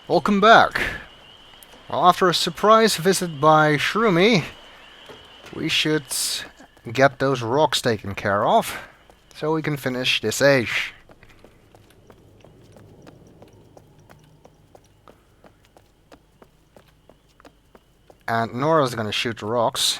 Welcome back. Well, after a surprise visit by Shroomy, we should get those rocks taken care of, so we can finish this age. And Nora's gonna shoot the rocks,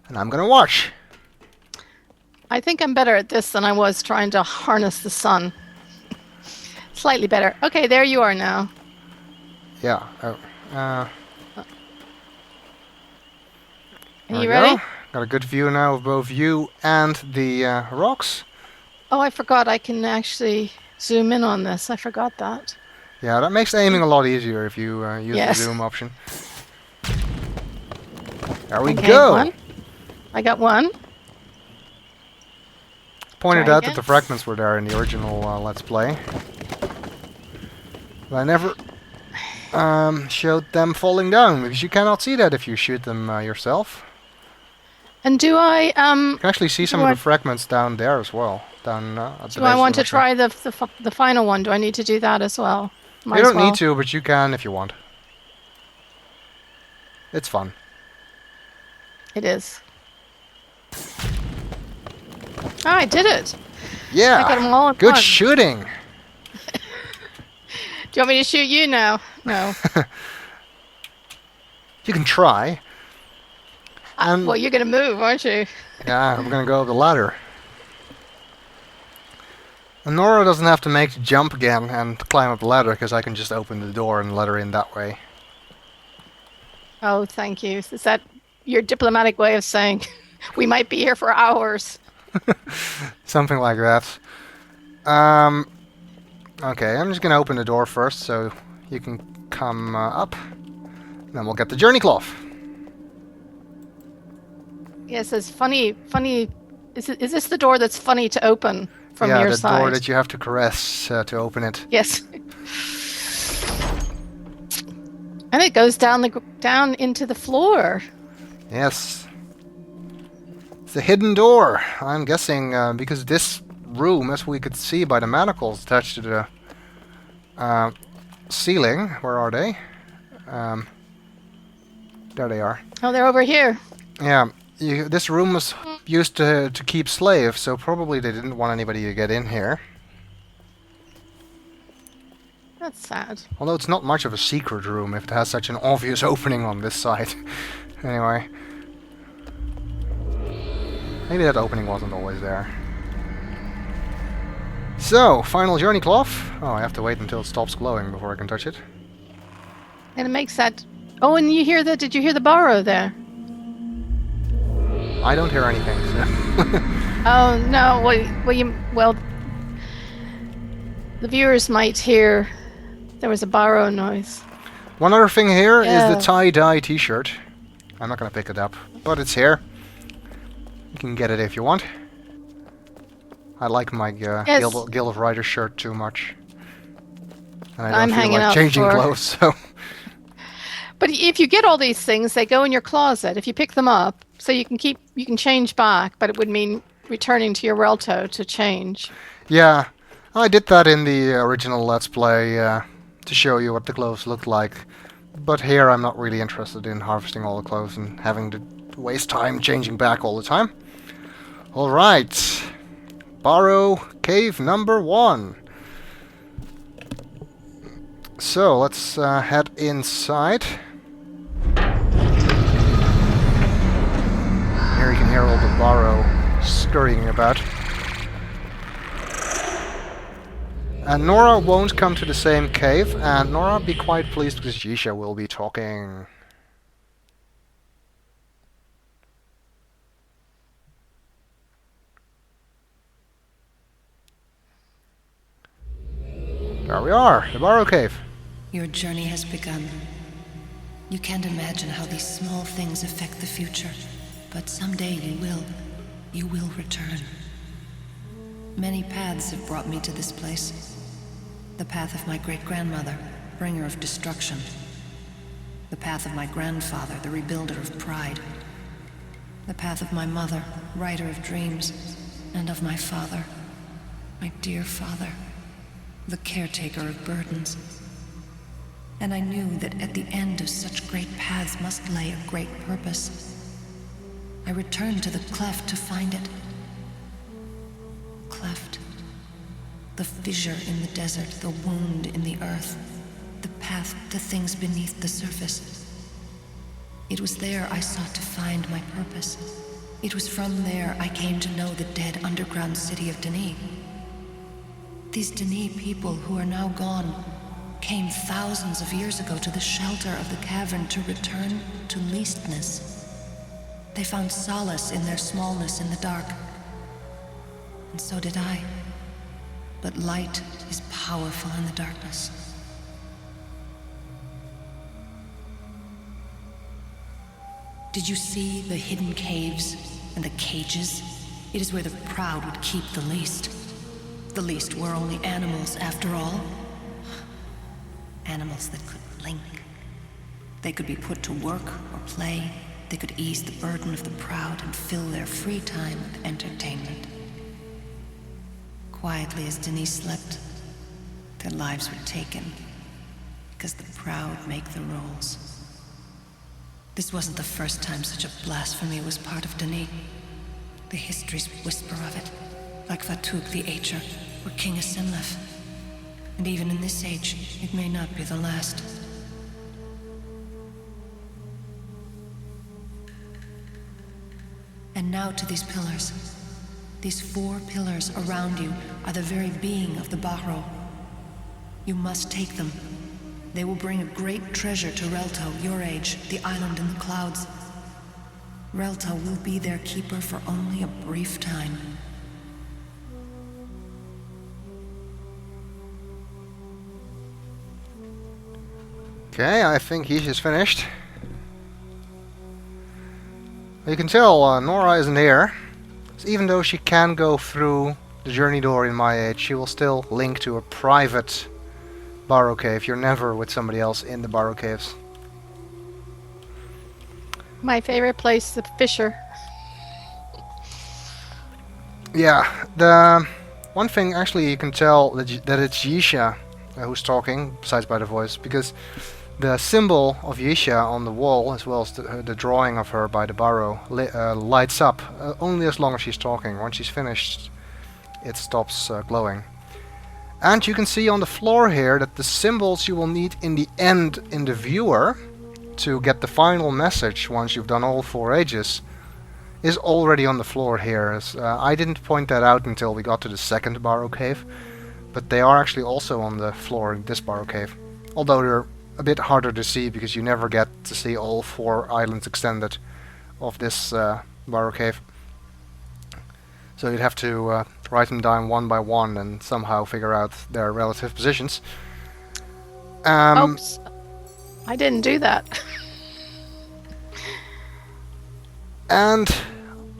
and I'm gonna watch. I think I'm better at this than I was trying to harness the sun. Slightly better. Okay, there you are now. Yeah. Are There we you ready? go. Got a good view now of both you and the rocks. Oh, I forgot I can actually zoom in on this. I forgot that. Yeah, that makes aiming a lot easier if you use the Yes. zoom option. There we Okay, go! one. I got one. Pointed Try out that again. the fragments were there in the original Let's Play. But I never showed them falling down, because you cannot see that if you shoot them yourself. And do I You can actually see some Do of I- the fragments down there as well. Down at the do I base want of to the mushroom. try the final one? Do I need to do that as well? Might You as don't well. need to, but you can if you want. It's fun. It is. Oh, I did it. Yeah! I got them all at Good once. shooting! Do you want me to shoot you now? No. You can try. And Well, you're going to move, aren't you? yeah, I'm gonna go up the ladder. And Nora doesn't have to make the jump again and climb up the ladder, because I can just open the door and let her in that way. Oh, thank you. Is that your diplomatic way of saying we might be here for hours? Something like that. Okay, I'm just gonna open the door first, so you can come up. Then we'll get the journey cloth. Yes, it's funny. Is this the door that's funny to open from Yeah, your the side? door that you have to caress to open it. Yes. And it goes down down into the floor. Yes. It's a hidden door. I'm guessing because this room, as we could see by the manacles attached to the ceiling. Where are they? There they are. Oh, they're over here. Yeah, this room was used to keep slaves, so probably they didn't want anybody to get in here. That's sad. Although it's not much of a secret room if it has such an obvious opening on this side. Anyway. Maybe that opening wasn't always there. So, final journey cloth. Oh, I have to wait until it stops glowing before I can touch it. And it makes that. Oh, and you hear the? Did you hear the borrow there? I don't hear anything, so... Oh no. Well, the viewers might hear. There was a borrow noise. One other thing here is Yeah. the tie-dye t-shirt. I'm not gonna pick it up, but it's here. You can get it if you want. I like my Yes. Guild of Riders shirt too much. And I I'm don't feel hanging like out changing for- clothes, so... But if you get all these things, they go in your closet. If you pick them up, so you can change back, but it would mean returning to your Relto to change. Yeah, I did that in the original Let's Play to show you what the clothes looked like. But here I'm not really interested in harvesting all the clothes and having to waste time changing back all the time. Alright. Borrow cave number 1. So, let's head inside. Here you can hear all the borrow scurrying about. And Nora won't come to the same cave, and Nora, be quite pleased because Jisha will be talking. There we are, the Borrow Cave. Your journey has begun. You can't imagine how these small things affect the future, but someday you will. You will return. Many paths have brought me to this place. The path of my great-grandmother, bringer of destruction. The path of my grandfather, the rebuilder of pride. The path of my mother, writer of dreams. And of my father, my dear father, the caretaker of burdens. And I knew that at the end of such great paths must lay a great purpose. I returned to the cleft to find it. Cleft. The fissure in the desert, the wound in the earth, the path to things beneath the surface. It was there I sought to find my purpose. It was from there I came to know the dead underground city of Denis. These Denis people who are now gone came thousands of years ago to the shelter of the cavern to return to leastness. They found solace in their smallness in the dark. And so did I. But light is powerful in the darkness. Did you see the hidden caves and the cages? It is where the proud would keep the least. The least were only animals after all. Animals that could blink. They could be put to work or play. They could ease the burden of the proud and fill their free time with entertainment. Quietly as Denis slept, their lives were taken because the proud make the rules. This wasn't the first time such a blasphemy was part of Denis. The histories whisper of it, like Fatuk the Acher or King Asenlef. And even in this age, it may not be the last. And now to these pillars. These 4 pillars around you are the very being of the Bahro. You must take them. They will bring a great treasure to Relto, your age, the island in the clouds. Relto will be their keeper for only a brief time. Okay, I think he's just finished. You can tell Nora isn't here. So even though she can go through the journey door in my age, she will still link to a private Barrow Cave. You're never with somebody else in the Barrow Caves. My favorite place, the fissure. Yeah, the one thing actually you can tell that it's Yisha who's talking, besides by the voice, because the symbol of Yisha on the wall, as well as the drawing of her by the Barrow, lights up only as long as she's talking. Once she's finished, it stops glowing. And you can see on the floor here that the symbols you will need in the end in the viewer to get the final message once you've done all 4 ages is already on the floor here. I didn't point that out until we got to the second Barrow Cave, but they are actually also on the floor in this Barrow Cave. Although they're a bit harder to see because you never get to see all 4 islands extended of this Barrow Cave. So you'd have to write them down one by one and somehow figure out their relative positions. Oops. I didn't do that. And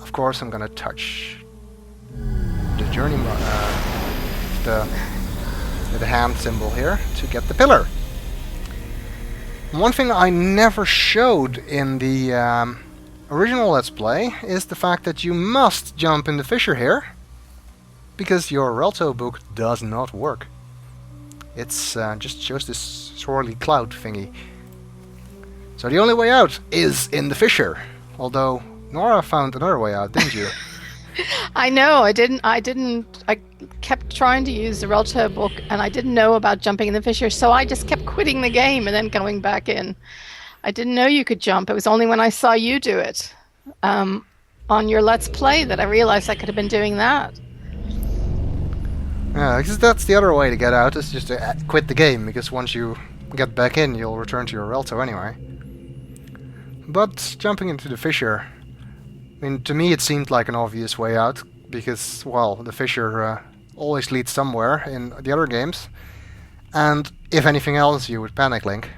of course I'm gonna touch the journey the hand symbol here to get the pillar. One thing I never showed in the original Let's Play is the fact that you must jump in the fissure here, because your Relto book does not work. It's just shows this swirly cloud thingy. So the only way out is in the fissure. Although Nora found another way out, didn't you? I know, I didn't. I kept trying to use the Relto book, and I didn't know about jumping in the fissure, so I just kept quitting the game and then going back in. I didn't know you could jump. It was only when I saw you do it on your Let's Play that I realized I could have been doing that. Yeah, because that's the other way to get out, is just to quit the game, because once you get back in, you'll return to your Relto anyway. But jumping into the fissure, I mean, to me it seemed like an obvious way out, because, well, the fissure always leads somewhere in the other games, and if anything else, you would panic link.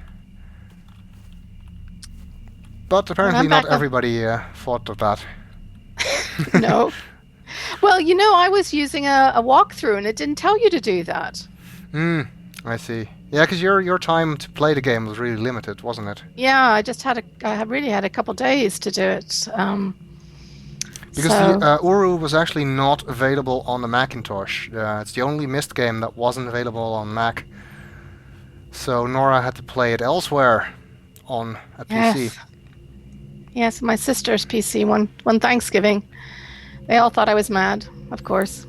But apparently not everybody thought of that. No. Well, you know, I was using a walkthrough, and it didn't tell you to do that. I see. Yeah, because your time to play the game was really limited, wasn't it? Yeah, I really had a couple days to do it. Because the Uru was actually not available on the Macintosh. It's the only Myst game that wasn't available on Mac. so Nora had to play it elsewhere on a PC. Yes. Yes, my sister's PC one Thanksgiving. They all thought I was mad, of course.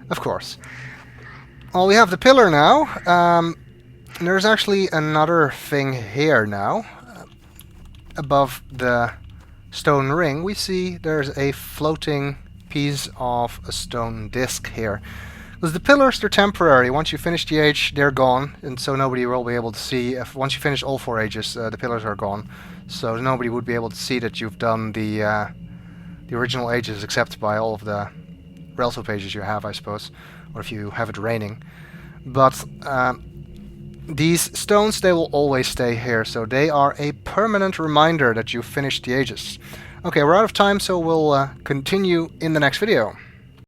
Of course. Well, we have the pillar now. There's actually another thing here now. Above the stone ring, we see there's a floating piece of a stone disc here. Because the pillars, they're temporary. Once you finish the age, they're gone, and so nobody will be able to see. Once you finish all 4 ages, the pillars are gone. So nobody would be able to see that you've done the original ages, except by all of the Relso pages you have, I suppose, or if you have it raining. But these stones, they will always stay here, so they are a permanent reminder that you've finished the ages. Okay, we're out of time, so we'll continue in the next video.